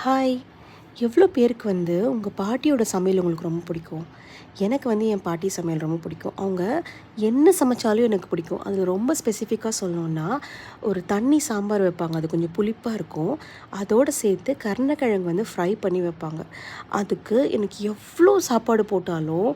Hi. எவ்வளோ பேருக்கு உங்கள் பாட்டியோட சமையல் உங்களுக்கு ரொம்ப பிடிக்கும்? எனக்கு என் பாட்டி சமையல் ரொம்ப பிடிக்கும். அவங்க என்ன சமைச்சாலும் எனக்கு பிடிக்கும். அதில் ரொம்ப ஸ்பெசிஃபிக்காக சொல்லணுன்னா, ஒரு தண்ணி சாம்பார் வைப்பாங்க. அது கொஞ்சம் புளிப்பா இருக்கும். அதோடு சேர்த்து கருணக்கிழங்கு ஃப்ரை பண்ணி வைப்பாங்க. அதுக்கு எனக்கு எவ்வளோ சாப்பாடு போட்டாலும்,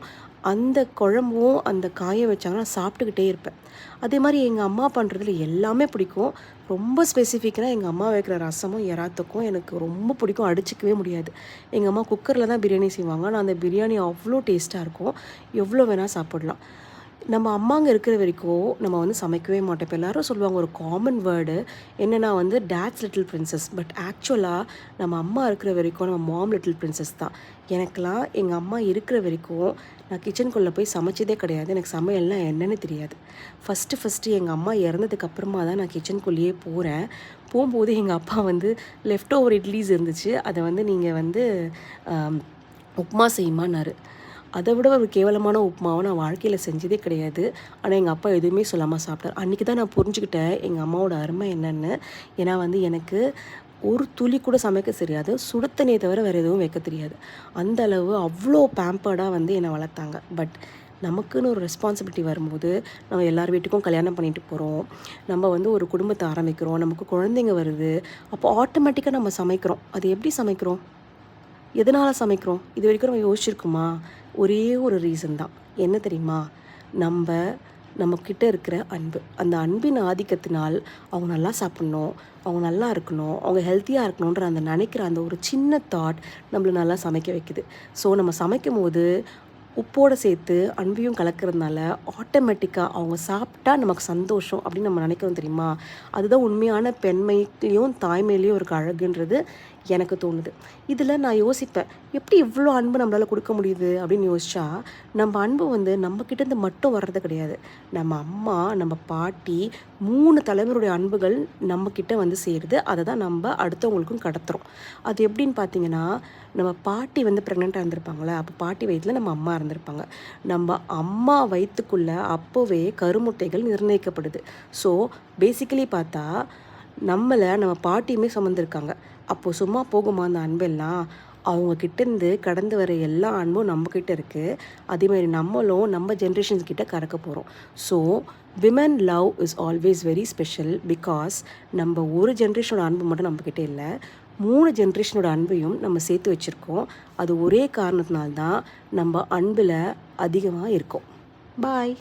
அந்த குழம்பும், அந்த காயும் வச்சாங்கன்னா சாப்பிட்டுக்கிட்டே இருப்பேன். அதே மாதிரி எங்கள் அம்மா பண்ணுறதுல எல்லாமே பிடிக்கும். ரொம்ப ஸ்பெசிஃபிக்காக எங்கள் அம்மா வைக்கிற ரசமும், எறாத்தொக்கும் எனக்கு ரொம்ப பிடிக்கும். அடிச்சிக்கவே முடியாது. எங்கள் அம்மா குக்கரில் தான் பிரியாணி செய்வாங்க. ஆனால் அந்த பிரியாணி அவ்வளோ டேஸ்ட்டாக இருக்கும். எவ்வளோ வேணால் சாப்பிடலாம். நம்ம அம்மாங்க இருக்கிற வரைக்கும் நம்ம சமைக்கவே மாட்டோம். இப்போ எல்லோரும் சொல்லுவாங்க ஒரு காமன் வேர்டு என்னென்னா டேட்ஸ் லிட்டில் பிரின்சஸ். பட் ஆக்சுவலாக நம்ம அம்மா இருக்கிற வரைக்கும் நம்ம மாம் லிட்டில் பிரின்சஸ் தான். எனக்கெலாம் எங்கள் அம்மா இருக்கிற வரைக்கும் நான் கிச்சனுக்குள்ளே போய் சமைச்சதே கிடையாது. எனக்கு சமையல்லாம் என்னென்னு தெரியாது. ஃபஸ்ட்டு எங்கள் அம்மா இறந்ததுக்கு அப்புறமா தான் நான் கிச்சனுக்குள்ளேயே போகிறேன். போகும்போது எங்கள் அப்பா லெஃப்ட் ஓவர் இட்லிஸ் இருந்துச்சு. அதை நீங்கள் உப்புமா செய்யுமான்னாரு. அதை விட ஒரு கேவலமான உப்புமாவை நான் வாழ்க்கையில் செஞ்சதே கிடையாது. ஆனால் எங்கள் அப்பா எதுவுமே சொல்லாமல் சாப்பிட்டார். அன்றைக்கி தான் நான் புரிஞ்சுக்கிட்டேன் எங்கள் அம்மாவோட அருமை என்னென்னு. ஏன்னா எனக்கு ஒரு துளி கூட சமைக்க தெரியாது. சுடு தண்ணியை தவிர வேறு எதுவும் வைக்க தெரியாது. அந்த அளவு அவ்வளோ பேம்பர்டாக என்னை வளர்த்தாங்க. பட் நமக்குன்னு ஒரு ரெஸ்பான்சிபிலிட்டி வரும்போது நம்ம எல்லார் வீட்டுக்கும் கல்யாணம் பண்ணிட்டு போகிறோம். நம்ம ஒரு குடும்பத்தை ஆரம்பிக்கிறோம். நமக்கு குழந்தைங்க வருது. அப்போ ஆட்டோமேட்டிக்காக நம்ம சமைக்கிறோம். அது எப்படி சமைக்கிறோம்? எதனால் சமைக்கிறோம்? இது வரைக்கும் நம்ம யோசிச்சிருக்குமா? ஒரே ஒரு ரீசன் தான். என்ன தெரியுமா? நம்மக்கிட்ட இருக்கிற அன்பு. அந்த அன்பின் ஆதிக்கத்தினால் அவங்க நல்லா சாப்பிட்ணும், அவங்க நல்லா இருக்கணும், அவங்க ஹெல்த்தியாக இருக்கணுன்ற நினைக்கிற அந்த ஒரு சின்ன தாட் நம்மளை நல்லா சமைக்க வைக்குது. ஸோ நம்ம சமைக்கும் போது உப்போடு சேர்த்து அன்பையும் கலக்கிறதுனால ஆட்டோமேட்டிக்காக அவங்க சாப்பிட்டா நமக்கு சந்தோஷம் அப்படின்னு நம்ம நினைக்கிறோம் தெரியுமா? அதுதான் உண்மையான பெண்மையிலையும் தாய்மையிலையும் ஒரு அழகுன்றது எனக்கு தோணுது. இதில் நான் யோசிப்பேன், எப்படி இவ்வளோ அன்பு நம்மளால் கொடுக்க முடியுது அப்படின்னு யோசிச்சா, நம்ம அன்பு நம்மக்கிட்டேருந்து மட்டும் வர்றது கிடையாது. நம்ம அம்மா, நம்ம பாட்டி 3 தலைமுறையுடைய அன்புகள் நம்மக்கிட்ட சேருது. அதை தான் நம்ம அடுத்தவங்களுக்கும் கடத்துகிறோம். அது எப்படின்னு பார்த்தீங்கன்னா, நம்ம பாட்டி ப்ரெக்னெண்ட்டாக இருந்திருப்பாங்களே, அப்போ பாட்டி வயிற்றில் நம்ம அம்மா இருந்திருப்பாங்க. நம்ம அம்மா வயிற்றுக்குள்ளே அப்போவே கருமுட்டைகள் நிர்ணயிக்கப்படுது. ஸோ பேசிக்கலி பார்த்தா நம்ம பாட்டியுமே சுமந்துருக்காங்க. அப்போது சும்மா போகுமா அந்த அன்பெல்லாம்? அவங்கக்கிட்டேருந்து கடந்து வர எல்லா அன்பும் நம்மக்கிட்ட இருக்குது. அதேமாதிரி நம்மளும் நம்ம ஜென்ரேஷன்ஸ் கிட்ட கறக்க போகிறோம். So women love is always very special. Because நம்ம ஒரு ஜென்ரேஷனோட அன்பு மட்டும் நம்மக்கிட்ட இல்லை, 3 ஜென்ரேஷனோட அன்பையும் நம்ம சேர்த்து வச்சுருக்கோம். அது ஒரே காரணத்தினால்தான் நம்ம அன்பில் அதிகமாக இருக்கோம். பாய்.